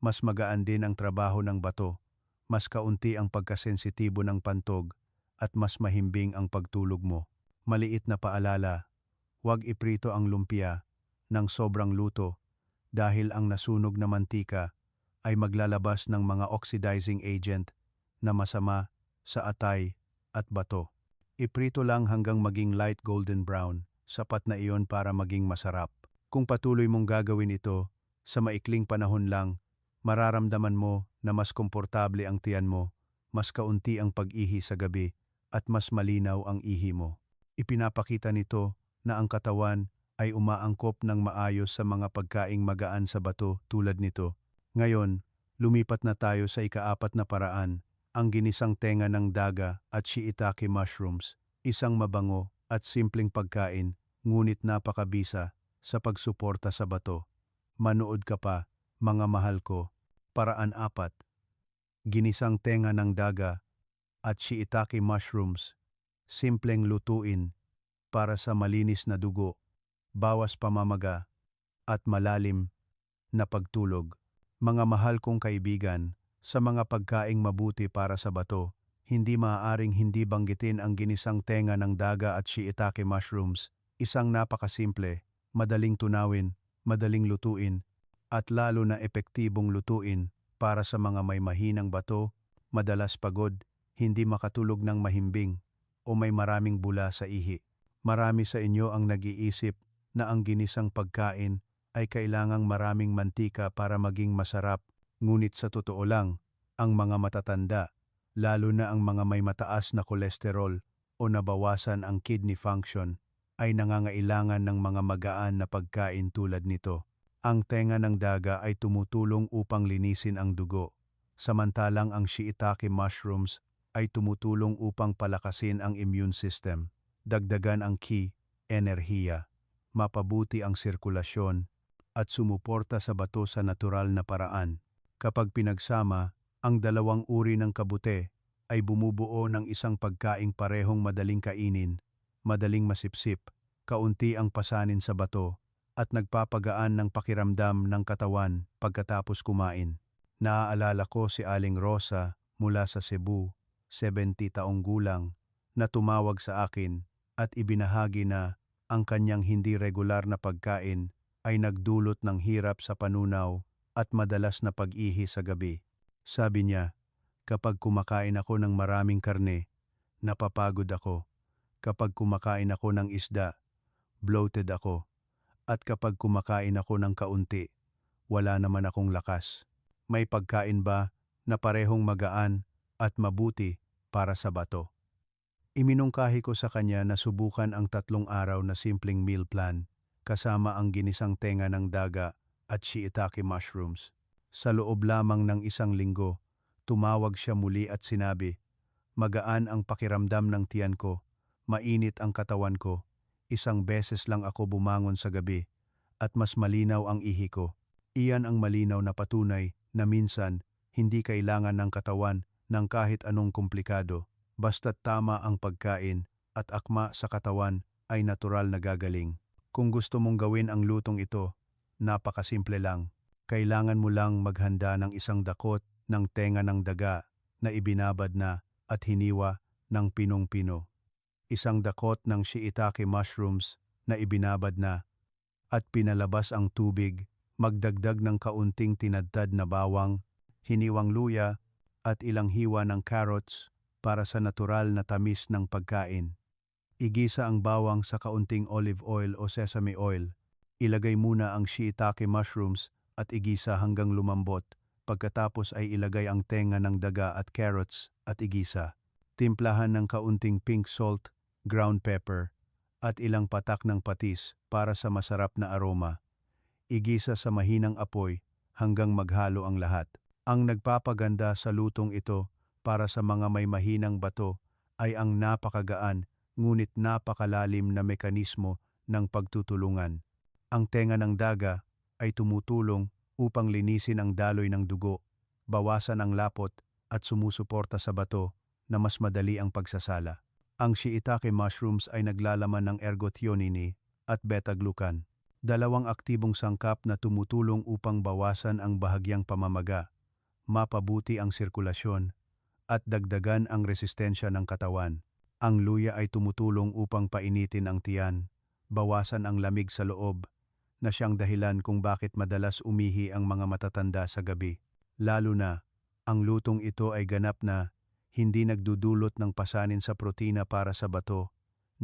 mas magaan din ang trabaho ng bato, mas kaunti ang pagkasensitibo ng pantog, at mas mahimbing ang pagtulog mo. Maliit na paalala, huwag iprito ang lumpia ng sobrang luto dahil ang nasunog na mantika ay maglalabas ng mga oxidizing agent na masama sa atay at bato. Iprito lang hanggang maging light golden brown, sapat na iyon para maging masarap. Kung patuloy mong gagawin ito, sa maikling panahon lang, mararamdaman mo na mas komportable ang tiyan mo, mas kaunti ang pag-ihi sa gabi, at mas malinaw ang ihi mo. Ipinapakita nito na ang katawan ay umaangkop ng maayos sa mga pagkaing magaan sa bato tulad nito. Ngayon, lumipat na tayo sa ika-4 na paraan, ang ginisang tenga ng daga at shiitake mushrooms, isang mabango at simpleng pagkain, ngunit napakabisa sa pagsuporta sa bato. Manood ka pa, mga mahal ko. Paraan 4. Ginisang tenga ng daga at shiitake mushrooms, simpleng lutuin para sa malinis na dugo, bawas pamamaga, at malalim na pagtulog. Mga mahal kong kaibigan, sa mga pagkaing mabuti para sa bato, hindi maaaring hindi banggitin ang ginisang tenga ng daga at shiitake mushrooms, isang napakasimple, madaling tunawin, madaling lutuin, at lalo na epektibong lutuin para sa mga may mahinang bato, madalas pagod, hindi makatulog ng mahimbing, o may maraming bula sa ihi. Marami sa inyo ang nag-iisip na ang ginisang pagkain ay kailangang maraming mantika para maging masarap, ngunit sa totoo lang, ang mga matatanda, lalo na ang mga may mataas na kolesterol o nabawasan ang kidney function, ay nangangailangan ng mga magaan na pagkain tulad nito. Ang tenga ng daga ay tumutulong upang linisin ang dugo, samantalang ang shiitake mushrooms ay tumutulong upang palakasin ang immune system, dagdagan ang ki, enerhiya, mapabuti ang sirkulasyon, at sumuporta sa bato sa natural na paraan. Kapag pinagsama, ang dalawang uri ng kabute ay bumubuo ng isang pagkaing parehong madaling kainin, madaling masipsip, kaunti ang pasanin sa bato, at nagpapagaan ng pakiramdam ng katawan pagkatapos kumain. Naaalala ko si Aling Rosa mula sa Cebu, 70 taong gulang, na tumawag sa akin at ibinahagi na ang kanyang hindi regular na pagkain ay nagdulot ng hirap sa panunaw at madalas na pag-ihi sa gabi. Sabi niya, kapag kumakain ako ng maraming karne, napapagod ako. Kapag kumakain ako ng isda, bloated ako. At kapag kumakain ako ng kaunti, wala naman akong lakas. May pagkain ba na parehong magaan at mabuti para sa bato? Iminungkahi ko sa kanya na subukan ang 3 araw na simpleng meal plan kasama ang ginisang tenga ng daga at shiitake mushrooms. Sa loob lamang ng 1 linggo, tumawag siya muli at sinabi, magaan ang pakiramdam ng tiyan ko, mainit ang katawan ko, 1 beses lang ako bumangon sa gabi, at mas malinaw ang ihi ko. Iyan ang malinaw na patunay na minsan hindi kailangan ng katawan ng kahit anong komplikado, basta't tama ang pagkain at akma sa katawan ay natural na gagaling. Kung gusto mong gawin ang lutong ito, napakasimple lang. Kailangan mo lang maghanda ng 1 dakot ng tenga ng daga na ibinabad na at hiniwa ng pinong-pino. 1 dakot ng shiitake mushrooms na ibinabad na at pinalabas ang tubig, magdagdag ng kaunting tinadtad na bawang, hiniwang luya at ilang hiwa ng carrots para sa natural na tamis ng pagkain. Igisa ang bawang sa kaunting olive oil o sesame oil. Ilagay muna ang shiitake mushrooms at igisa hanggang lumambot. Pagkatapos ay ilagay ang tenga ng daga at carrots at igisa. Timplahan ng kaunting pink salt, ground pepper, at ilang patak ng patis para sa masarap na aroma. Igisa sa mahinang apoy hanggang maghalo ang lahat. Ang nagpapaganda sa lutong ito para sa mga may mahinang bato ay ang napakagaan ngunit napakalalim na mekanismo ng pagtutulungan. Ang tenga ng daga ay tumutulong upang linisin ang daloy ng dugo, bawasan ang lapot at sumusuporta sa bato na mas madali ang pagsasala. Ang shiitake mushrooms ay naglalaman ng ergothioneine at beta-glucan, 2 aktibong sangkap na tumutulong upang bawasan ang bahagyang pamamaga, mapabuti ang sirkulasyon, at dagdagan ang resistensya ng katawan. Ang luya ay tumutulong upang painitin ang tiyan, bawasan ang lamig sa loob, na siyang dahilan kung bakit madalas umihi ang mga matatanda sa gabi. Lalo na, ang lutong ito ay ganap na hindi nagdudulot ng pasanin sa protina para sa bato,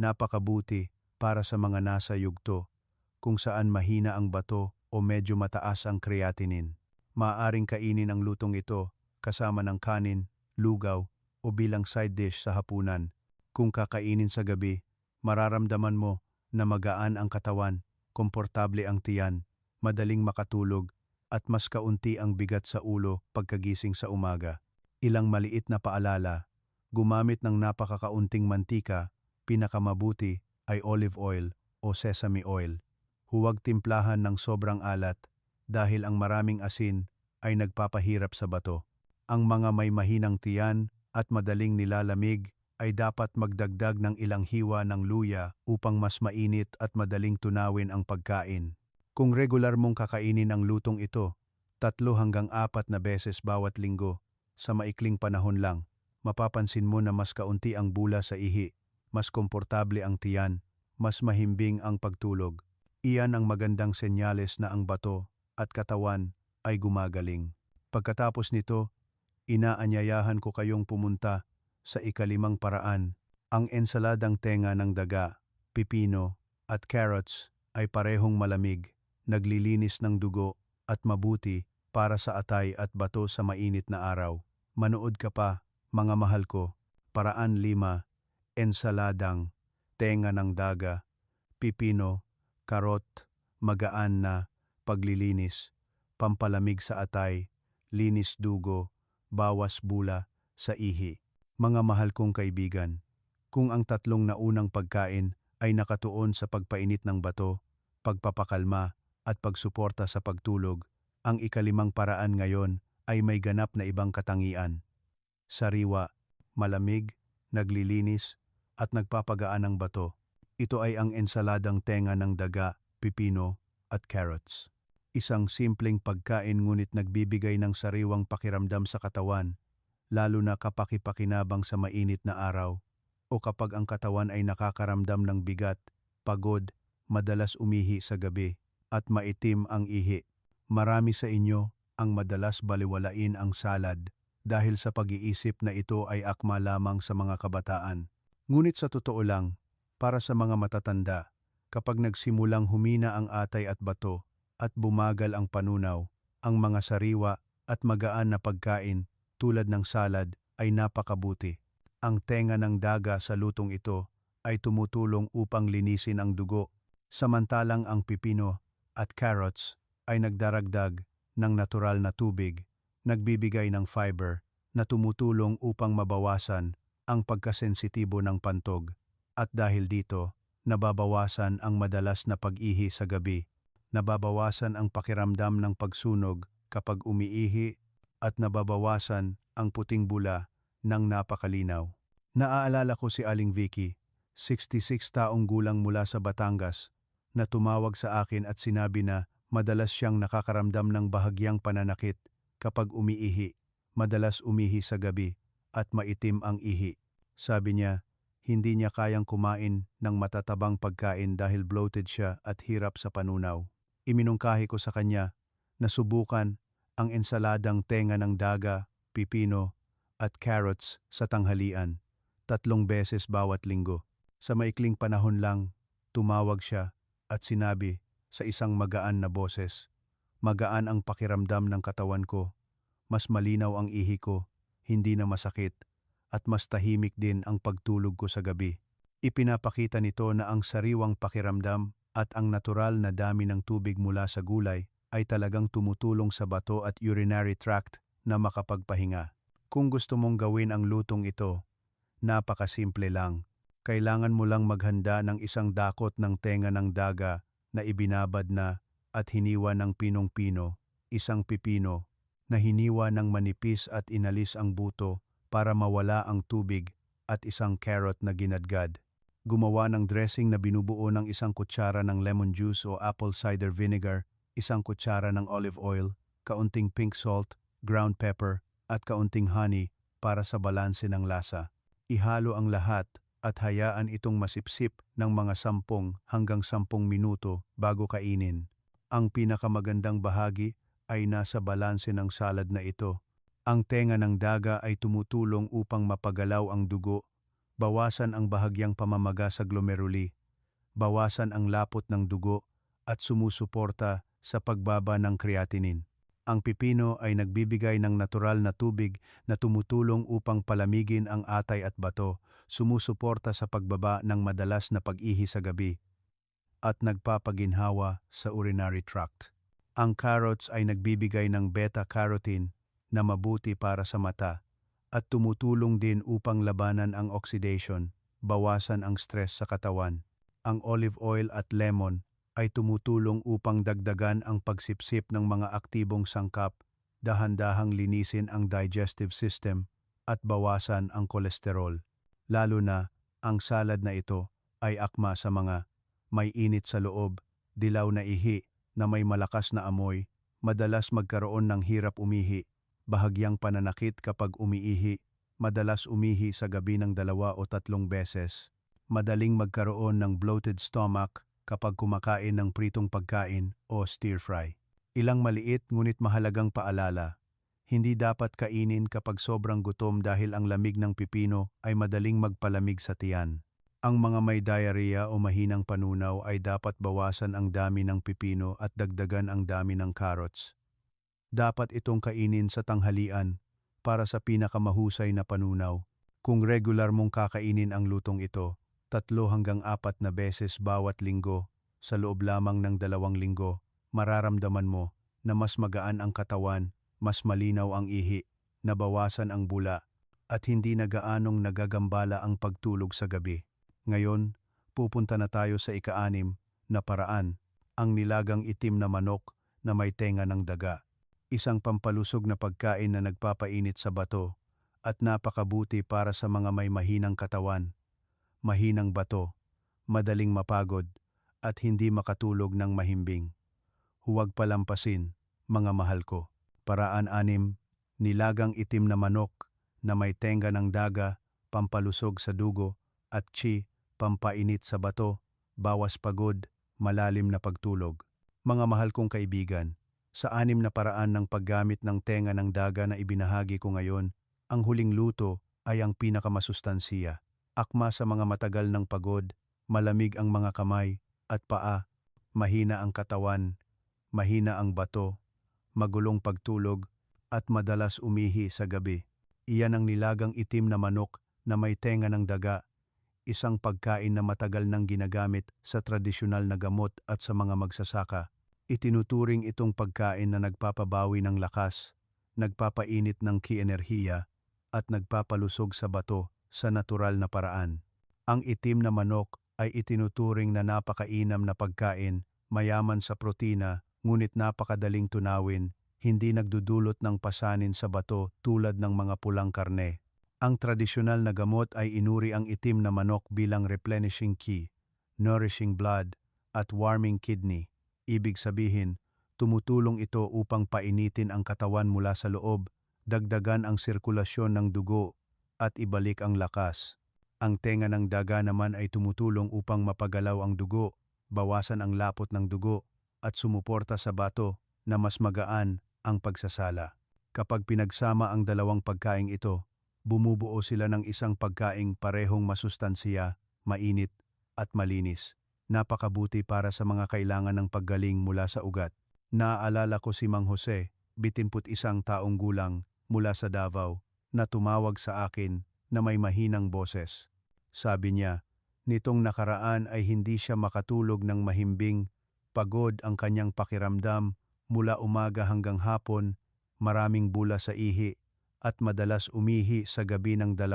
napakabuti para sa mga nasa yugto, kung saan mahina ang bato o medyo mataas ang creatinine. Maaaring kainin ang lutong ito kasama ng kanin, lugaw o bilang side dish sa hapunan. Kung kakainin sa gabi, mararamdaman mo na magaan ang katawan, komportable ang tiyan, madaling makatulog, at mas kaunti ang bigat sa ulo pagkagising sa umaga. Ilang maliit na paalala, gumamit ng napakakaunting mantika, pinakamabuti ay olive oil o sesame oil. Huwag timplahan ng sobrang alat dahil ang maraming asin ay nagpapahirap sa bato. Ang mga may mahinang tiyan at madaling nilalamig ay dapat magdagdag ng ilang hiwa ng luya upang mas mainit at madaling tunawin ang pagkain. Kung regular mong kakainin ang lutong ito, 3 hanggang 4 na beses bawat linggo, sa maikling panahon lang, mapapansin mo na mas kaunti ang bula sa ihi, mas komportable ang tiyan, mas mahimbing ang pagtulog. Iyan ang magandang senyales na ang bato at katawan ay gumagaling. Pagkatapos nito, inaanyayahan ko kayong pumunta sa 5 paraan. Ang ensaladang tenga ng daga, pipino at carrots ay parehong malamig, naglilinis ng dugo at mabuti para sa atay at bato sa mainit na araw. Manood ka pa, mga mahal ko. Paraan 5, ensaladang tenga ng daga, pipino, karot, magaan na paglilinis, pampalamig sa atay, linis dugo, bawas bula sa ihi. Mga mahal kong kaibigan, kung ang tatlong naunang pagkain ay nakatuon sa pagpainit ng bato, pagpapakalma, at pagsuporta sa pagtulog, ang ikalimang paraan ngayon ay may ganap na ibang katangian. Sariwa, malamig, naglilinis, at nagpapagaan ng bato. Ito ay ang ensaladang tenga ng daga, pipino, at carrots. Isang simpleng pagkain ngunit nagbibigay ng sariwang pakiramdam sa katawan, lalo na kapag ipakinabang sa mainit na araw o kapag ang katawan ay nakakaramdam ng bigat, pagod, madalas umihi sa gabi, at maitim ang ihi. Marami sa inyo ang madalas baliwalain ang salad dahil sa pag-iisip na ito ay akma lamang sa mga kabataan. Ngunit sa totoo lang, para sa mga matatanda, kapag nagsimulang humina ang atay at bato at bumagal ang panunaw, ang mga sariwa at magaan na pagkain tulad ng salad ay napakabuti. Ang tenga ng daga sa lutong ito ay tumutulong upang linisin ang dugo, samantalang ang pipino at carrots ay nagdaragdag ng natural na tubig, nagbibigay ng fiber na tumutulong upang mabawasan ang pagkasensitibo ng pantog, at dahil dito, nababawasan ang madalas na pag-ihi sa gabi, nababawasan ang pakiramdam ng pagsunog kapag umiihi, at nababawasan ang puting bula ng napakalinaw. Naaalala ko si Aling Vicky, 66 taong gulang mula sa Batangas, na tumawag sa akin at sinabi na madalas siyang nakakaramdam ng bahagyang pananakit kapag umiihi, madalas umihi sa gabi, at maitim ang ihi. Sabi niya, hindi niya kayang kumain ng matatabang pagkain dahil bloated siya at hirap sa panunaw. Iminungkahi ko sa kanya na subukan ang ensaladang tenga ng daga, pipino, at carrots sa tanghalian, 3 beses bawat linggo. Sa maikling panahon lang, tumawag siya at sinabi sa isang magaan na boses, "Magaan ang pakiramdam ng katawan ko, mas malinaw ang ihi ko, hindi na masakit, at mas tahimik din ang pagtulog ko sa gabi." Ipinapakita nito na ang sariwang pakiramdam at ang natural na dami ng tubig mula sa gulay ay talagang tumutulong sa bato at urinary tract na makapagpahinga. Kung gusto mong gawin ang lutong ito, napakasimple lang. Kailangan mo lang maghanda ng isang dakot ng tenga ng daga na ibinabad na at hiniwa ng pinong-pino, isang pipino na hiniwa ng manipis at inalis ang buto para mawala ang tubig, at isang carrot na ginadgad. Gumawa ng dressing na binubuo ng 1 kutsara ng lemon juice o apple cider vinegar, 1 kutsara ng olive oil, kaunting pink salt, ground pepper, at kaunting honey para sa balanse ng lasa. Ihalo ang lahat at hayaan itong masipsip ng mga 10 hanggang 10 minuto bago kainin. Ang pinakamagandang bahagi ay nasa balanse ng salad na ito. Ang tenga ng daga ay tumutulong upang mapagalaw ang dugo, bawasan ang bahagyang pamamaga sa glomeruli, bawasan ang lapot ng dugo, at sumusuporta sa pagbaba ng creatinine. Ang pipino ay nagbibigay ng natural na tubig na tumutulong upang palamigin ang atay at bato, sumusuporta sa pagbaba ng madalas na pag-ihi sa gabi, at nagpapaginhawa sa urinary tract. Ang carrots ay nagbibigay ng beta-carotene na mabuti para sa mata at tumutulong din upang labanan ang oxidation, bawasan ang stress sa katawan. Ang olive oil at lemon ay tumutulong upang dagdagan ang pagsipsip ng mga aktibong sangkap, dahan-dahang linisin ang digestive system, at bawasan ang kolesterol. Lalo na, ang salad na ito ay akma sa mga may init sa loob, dilaw na ihi na may malakas na amoy, madalas magkaroon ng hirap umihi, bahagyang pananakit kapag umiihi, madalas umihi sa gabi ng 2 o 3 beses, madaling magkaroon ng bloated stomach kapag kumakain ng pritong pagkain o stir-fry. Ilang maliit ngunit mahalagang paalala. Hindi dapat kainin kapag sobrang gutom dahil ang lamig ng pipino ay madaling magpalamig sa tiyan. Ang mga may diarrhea o mahinang panunaw ay dapat bawasan ang dami ng pipino at dagdagan ang dami ng carrots. Dapat itong kainin sa tanghalian para sa pinakamahusay na panunaw. Kung regular mong kakainin ang lutong ito, 3 hanggang 4 na beses bawat linggo, sa loob lamang ng 2 linggo, mararamdaman mo na mas magaan ang katawan, mas malinaw ang ihi, nabawasan ang bula, at hindi na gaanong nagagambala ang pagtulog sa gabi. Ngayon, pupunta na tayo sa ika-6 na paraan, ang nilagang itim na manok na may tenga ng daga. Isang pampalusog na pagkain na nagpapainit sa bato at napakabuti para sa mga may mahinang katawan, mahinang bato, madaling mapagod, at hindi makatulog ng mahimbing. Huwag palampasin, mga mahal ko. Paraan 6, nilagang itim na manok na may tenga ng daga, pampalusog sa dugo, at chi, pampainit sa bato, bawas pagod, malalim na pagtulog. Mga mahal kong kaibigan, sa 6 na paraan ng paggamit ng tenga ng daga na ibinahagi ko ngayon, ang huling luto ay ang pinakamasustansiya. Akma sa mga matagal ng pagod, malamig ang mga kamay at paa, mahina ang katawan, mahina ang bato, magulong pagtulog, at madalas umihi sa gabi. Iyan ang nilagang itim na manok na may tenga ng daga, isang pagkain na matagal nang ginagamit sa tradisyonal na gamot at sa mga magsasaka. Itinuturing itong pagkain na nagpapabawi ng lakas, nagpapainit ng ki-enerhiya, at nagpapalusog sa bato sa natural na paraan. Ang itim na manok ay itinuturing na napakainam na pagkain, mayaman sa protina, ngunit napakadaling tunawin, hindi nagdudulot ng pasanin sa bato tulad ng mga pulang karne. Ang tradisyonal na gamot ay inuri ang itim na manok bilang replenishing ki, nourishing blood, at warming kidney. Ibig sabihin, tumutulong ito upang painitin ang katawan mula sa loob, dagdagan ang sirkulasyon ng dugo, at ibalik ang lakas. Ang tenga ng daga naman ay tumutulong upang mapagalaw ang dugo, bawasan ang lapot ng dugo, at sumuporta sa bato na mas magaan ang pagsasala. Kapag pinagsama ang dalawang pagkaing ito, bumubuo sila ng isang pagkaing parehong masustansiya, mainit, at malinis. Napakabuti para sa mga kailangan ng paggaling mula sa ugat. Naaalala ko si Mang Jose, 21 taong gulang, mula sa Davao, na tumawag sa akin na may mahinang boses. Sabi niya, nitong nakaraan ay hindi siya makatulog ng mahimbing, pagod ang kanyang pakiramdam mula umaga hanggang hapon, maraming bula sa ihi, at madalas umihi sa gabi ng 2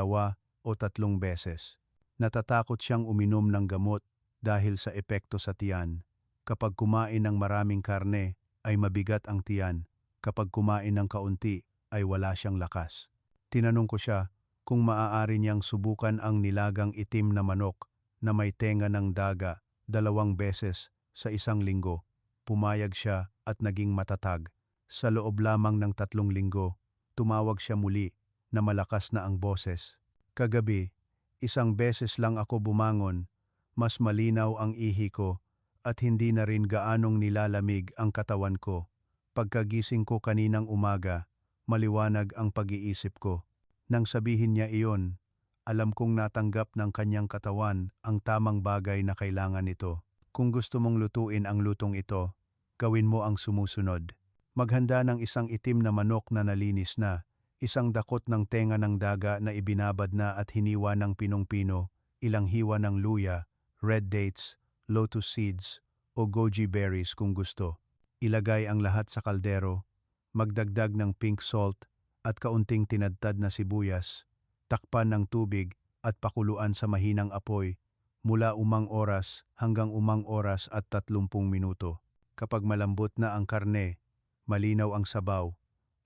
o 3 beses. Natatakot siyang uminom ng gamot dahil sa epekto sa tiyan. Kapag kumain ng maraming karne, ay mabigat ang tiyan. Kapag kumain ng kaunti, ay wala siyang lakas. Tinanong ko siya kung maaari niyang subukan ang nilagang itim na manok na may tenga ng daga 2 beses sa 1 linggo. Pumayag siya at naging matatag. Sa loob lamang ng 3 linggo, tumawag siya muli na malakas na ang boses. Kagabi, 1 beses lang ako bumangon, mas malinaw ang ihi ko at hindi na rin gaanong nilalamig ang katawan ko. Pagkagising ko kaninang umaga, maliwanag ang pag-iisip ko. Nang sabihin niya iyon, alam kong natanggap ng kanyang katawan ang tamang bagay na kailangan nito. Kung gusto mong lutuin ang lutong ito, gawin mo ang sumusunod. Maghanda ng 1 itim na manok na nalinis na, 1 dakot ng tenga ng daga na ibinabad na at hiniwa ng pinong-pino, ilang hiwa ng luya, red dates, lotus seeds, o goji berries kung gusto. Ilagay ang lahat sa kaldero, magdagdag ng pink salt at kaunting tinadtad na sibuyas, takpan ng tubig at pakuluan sa mahinang apoy mula 5 oras hanggang 5 oras at 30 minuto. Kapag malambot na ang karne, malinaw ang sabaw,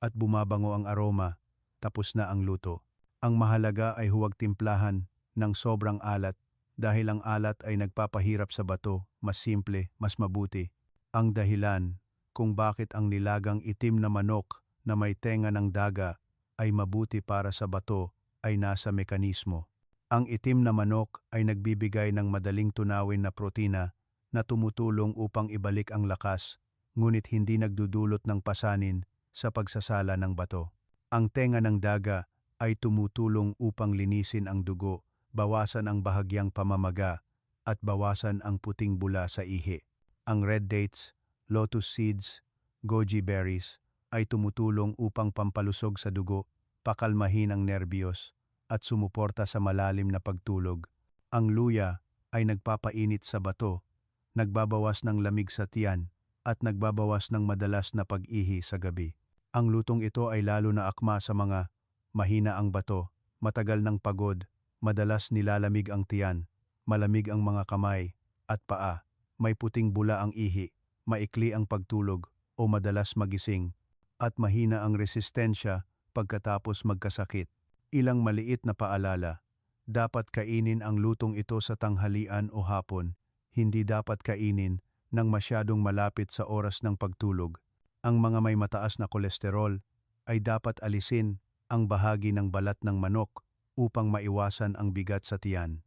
at bumabango ang aroma, tapos na ang luto. Ang mahalaga ay huwag timplahan ng sobrang alat dahil ang alat ay nagpapahirap sa bato, mas simple, mas mabuti. Ang dahilan kung bakit ang nilagang itim na manok na may tenga ng daga ay mabuti para sa bato ay nasa mekanismo. Ang itim na manok ay nagbibigay ng madaling tunawin na protina na tumutulong upang ibalik ang lakas, ngunit hindi nagdudulot ng pasanin sa pagsasala ng bato. Ang tenga ng daga ay tumutulong upang linisin ang dugo, bawasan ang bahagyang pamamaga, at bawasan ang puting bula sa ihi. Ang red dates, lotus seeds, goji berries ay tumutulong upang pampalusog sa dugo, pakalmahin ang nerbiyos, at sumuporta sa malalim na pagtulog. Ang luya ay nagpapainit sa bato, nagbabawas ng lamig sa tiyan, at nagbabawas ng madalas na pag-ihi sa gabi. Ang lutong ito ay lalo na akma sa mga mahina ang bato, matagal ng pagod, madalas nilalamig ang tiyan, malamig ang mga kamay at paa, may puting bula ang ihi, maikli ang pagtulog o madalas magising, at mahina ang resistensya pagkatapos magkasakit. Ilang maliit na paalala. Dapat kainin ang lutong ito sa tanghalian o hapon. Hindi dapat kainin nang masyadong malapit sa oras ng pagtulog. Ang mga may mataas na kolesterol ay dapat alisin ang bahagi ng balat ng manok upang maiwasan ang bigat sa tiyan.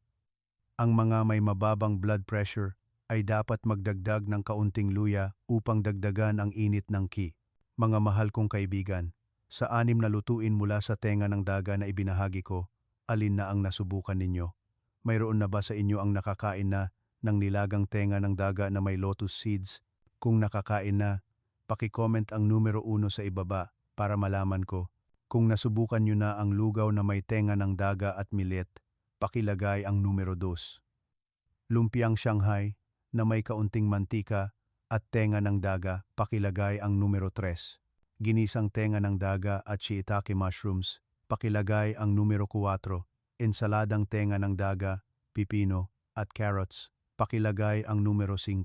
Ang mga may mababang blood pressure ay dapat magdagdag ng kaunting luya upang dagdagan ang init ng ki. Mga mahal kong kaibigan, sa 6 na lutuin mula sa tenga ng daga na ibinahagi ko, alin na ang nasubukan ninyo? Mayroon na ba sa inyo ang nakakain na ng nilagang tenga ng daga na may lotus seeds? Kung nakakain na, paki-comment ang numero 1 sa ibaba para malaman ko. Kung nasubukan nyo na ang lugaw na may tenga ng daga at millet, pakilagay ang numero 2. Lumpiang Shanghai na may kaunting mantika at tenga ng daga, pakilagay ang numero 3. Ginisang tenga ng daga at shiitake mushrooms, pakilagay ang numero 4. Ensaladang tenga ng daga, pipino, at carrots, pakilagay ang numero 5.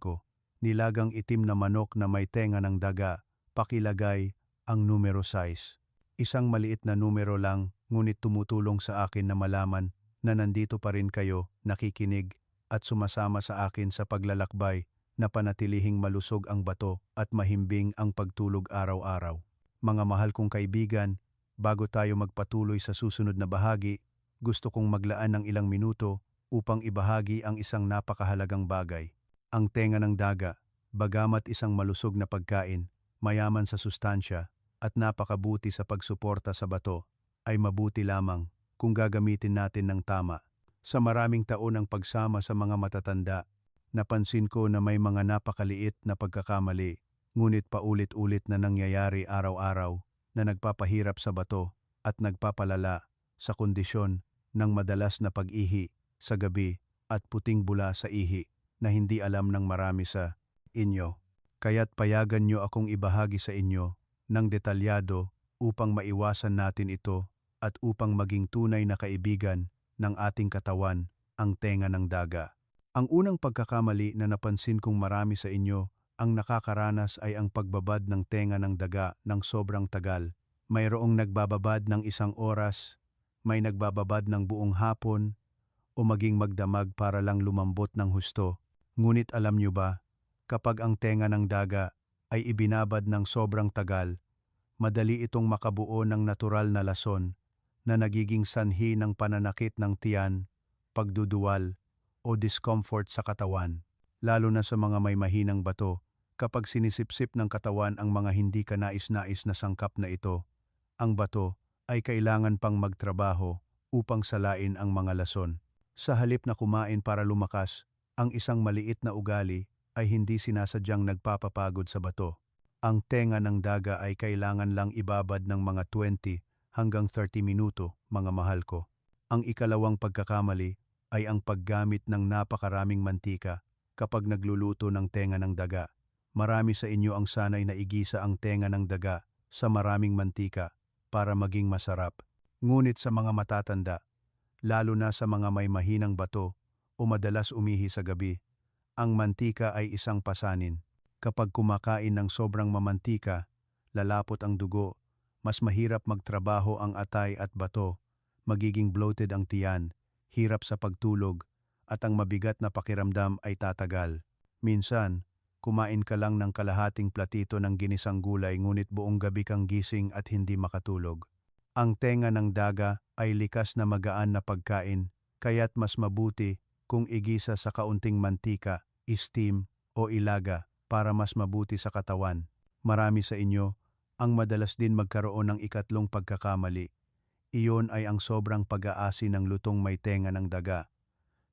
Nilagang itim na manok na may tenga ng daga, pakilagay ang numero 6. Isang maliit na numero lang, ngunit tumutulong sa akin na malaman na nandito pa rin kayo, nakikinig, at sumasama sa akin sa paglalakbay na panatilihing malusog ang bato at mahimbing ang pagtulog araw-araw. Mga mahal kong kaibigan, bago tayo magpatuloy sa susunod na bahagi, gusto kong maglaan ng ilang minuto upang ibahagi ang isang napakahalagang bagay. Ang tenga ng daga, bagamat isang malusog na pagkain, mayaman sa sustansya, at napakabuti sa pagsuporta sa bato, ay mabuti lamang kung gagamitin natin ng tama. Sa maraming taon ng pagsama sa mga matatanda, napansin ko na may mga napakaliit na pagkakamali, ngunit paulit-ulit na nangyayari araw-araw na nagpapahirap sa bato at nagpapalala sa kondisyon ng madalas na pag-ihi sa gabi at puting bula sa ihi na hindi alam ng marami sa inyo. Kaya't payagan nyo akong ibahagi sa inyo ng detalyado upang maiwasan natin ito at upang maging tunay na kaibigan ng ating katawan, ang tenga ng daga. Ang unang pagkakamali na napansin kong marami sa inyo ang nakakaranas ay ang pagbabad ng tenga ng daga ng sobrang tagal. Mayroong nagbababad ng 1 oras, may nagbababad ng buong hapon, o maging magdamag para lang lumambot ng husto. Ngunit alam nyo ba, kapag ang tenga ng daga ay ibinabad ng sobrang tagal, madali itong makabuo ng natural na lason na nagiging sanhi ng pananakit ng tiyan, pagduduwal, o discomfort sa katawan, lalo na sa mga may mahinang bato. Kapag sinisipsip ng katawan ang mga hindi kanais-nais na sangkap na ito, ang bato ay kailangan pang magtrabaho upang salain ang mga lason. Sa halip na kumain para lumakas, ang isang maliit na ugali ay hindi sinasadyang nagpapapagod sa bato. Ang tenga ng daga ay kailangan lang ibabad ng mga 20 hanggang 30 minuto, mga mahal ko. Ang ikalawang pagkakamali ay ang paggamit ng napakaraming mantika kapag nagluluto ng tenga ng daga. Marami sa inyo ang sanay na igisa ang tenga ng daga sa maraming mantika para maging masarap. Ngunit sa mga matatanda, lalo na sa mga may mahinang bato o madalas umihi sa gabi, ang mantika ay isang pasanin. Kapag kumakain ng sobrang mamantika, lalapot ang dugo, mas mahirap magtrabaho ang atay at bato, magiging bloated ang tiyan, hirap sa pagtulog, at ang mabigat na pakiramdam ay tatagal. Minsan, kumain ka lang ng kalahating platito ng ginisang gulay ngunit buong gabi kang gising at hindi makatulog. Ang tenga ng daga ay likas na magaan na pagkain, kaya't mas mabuti kung igisa sa kaunting mantika, steam, o ilaga para mas mabuti sa katawan. Marami sa inyo ang madalas din magkaroon ng ikatlong pagkakamali. Iyon ay ang sobrang pag-aasi ng lutong may tenga ng daga.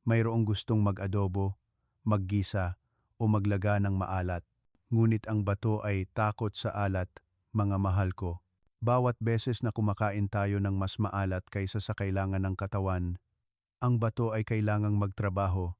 Mayroong gustong mag-adobo, maggisa, o maglaga ng maalat. Ngunit ang bato ay takot sa alat, mga mahal ko. Bawat beses na kumakain tayo ng mas maalat kaysa sa kailangan ng katawan, ang bato ay kailangang magtrabaho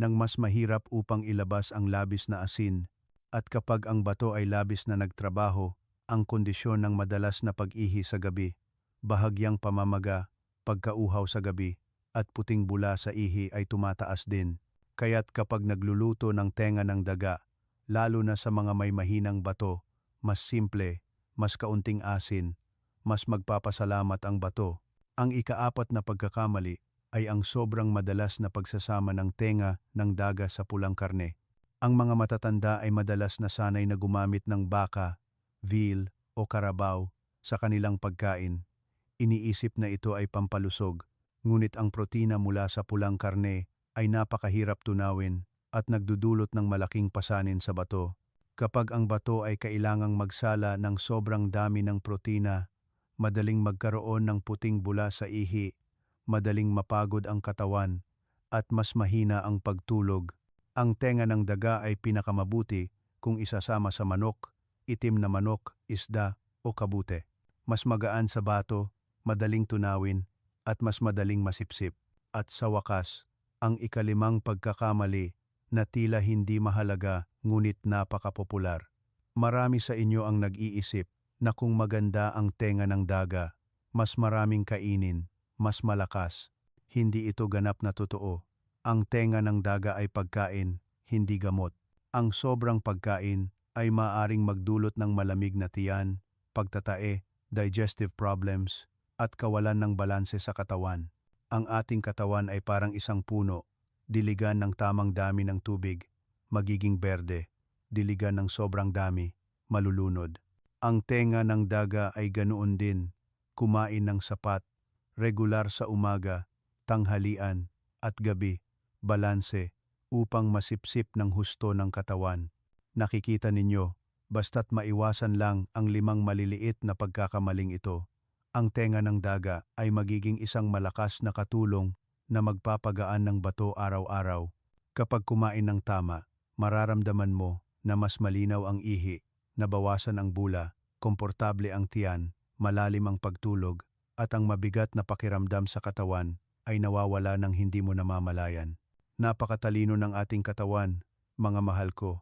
ng mas mahirap upang ilabas ang labis na asin. At kapag ang bato ay labis na nagtrabaho, ang kondisyon ng madalas na pag-ihi sa gabi, bahagyang pamamaga, pagkauhaw sa gabi, at puting bula sa ihi ay tumataas din. Kaya't kapag nagluluto ng tenga ng daga, lalo na sa mga may mahinang bato, mas simple, mas kaunting asin, mas magpapasalamat ang bato. Ang ikaapat na pagkakamali ay ang sobrang madalas na pagsasama ng tenga ng daga sa pulang karne. Ang mga matatanda ay madalas na sanay na gumamit ng baka, veal o karabaw sa kanilang pagkain. Iniisip na ito ay pampalusog, ngunit ang protina mula sa pulang karne ay napakahirap tunawin at nagdudulot ng malaking pasanin sa bato. Kapag ang bato ay kailangang magsala ng sobrang dami ng protina, madaling magkaroon ng puting bula sa ihi, madaling mapagod ang katawan, at mas mahina ang pagtulog. Ang tenga ng daga ay pinakamabuti kung isasama sa manok, itim na manok, isda o kabute. Mas magaan sa bato, madaling tunawin, at mas madaling masipsip. At sa wakas, ang ikalimang pagkakamali na tila hindi mahalaga ngunit napakapopular. Marami sa inyo ang nag-iisip na kung maganda ang tenga ng daga, mas maraming kainin, mas malakas. Hindi ito ganap na totoo. Ang tenga ng daga ay pagkain, hindi gamot. Ang sobrang pagkain ay maaaring magdulot ng malamig na tiyan, pagtatae, digestive problems, at kawalan ng balanse sa katawan. Ang ating katawan ay parang isang puno, diligan ng tamang dami ng tubig, magiging berde, diligan ng sobrang dami, malulunod. Ang tenga ng daga ay ganoon din, kumain ng sapat, regular sa umaga, tanghalian, at gabi, balanse, upang masipsip ng husto ng katawan. Nakikita ninyo, basta't maiwasan lang ang 5 maliliit na pagkakamaling ito, ang tenga ng daga ay magiging isang malakas na katulong na magpapagaan ng bato araw-araw. Kapag kumain ng tama, mararamdaman mo na mas malinaw ang ihi, nabawasan ang bula, komportable ang tiyan, malalim ang pagtulog, at ang mabigat na pakiramdam sa katawan ay nawawala ng hindi mo namamalayan. Napakatalino ng ating katawan, mga mahal ko.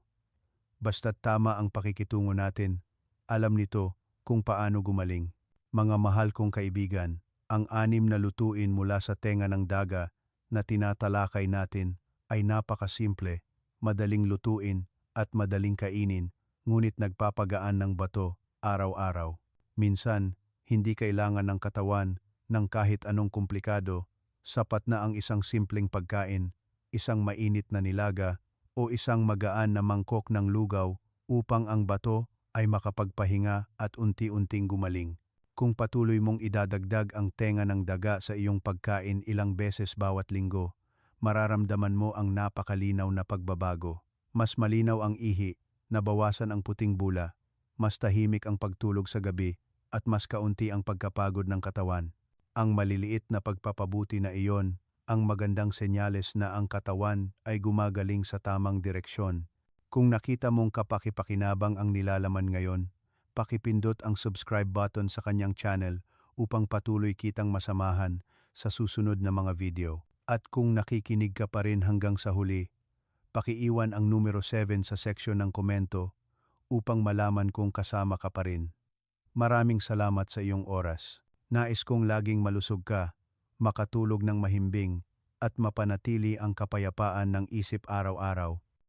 Basta't tama ang pakikitungo natin, alam nito kung paano gumaling. Mga mahal kong kaibigan, ang 6 na lutuin mula sa tenga ng daga na tinatalakay natin ay napakasimple, madaling lutuin at madaling kainin, ngunit nagpapagaan ng bato araw-araw. Minsan, hindi kailangan ng katawan ng kahit anong komplikado, sapat na ang isang simpleng pagkain, isang mainit na nilaga, o isang magaan na mangkok ng lugaw upang ang bato ay makapagpahinga at unti-unting gumaling. Kung patuloy mong idadagdag ang tenga ng daga sa iyong pagkain ilang beses bawat linggo, mararamdaman mo ang napakalinaw na pagbabago. Mas malinaw ang ihi, nabawasan ang puting bula, mas tahimik ang pagtulog sa gabi, at mas kaunti ang pagkapagod ng katawan. Ang maliliit na pagpapabuti na iyon, ang magandang senyales na ang katawan ay gumagaling sa tamang direksyon. Kung nakita mong kapakipakinabang ang nilalaman ngayon, pakipindot ang subscribe button sa kanyang channel upang patuloy kitang masamahan sa susunod na mga video. At kung nakikinig ka pa rin hanggang sa huli, pakiiwan ang numero 7 sa seksyon ng komento upang malaman kung kasama ka pa rin. Maraming salamat sa iyong oras. Nais kong laging malusog ka, makatulog ng mahimbing, at mapanatili ang kapayapaan ng isip araw-araw.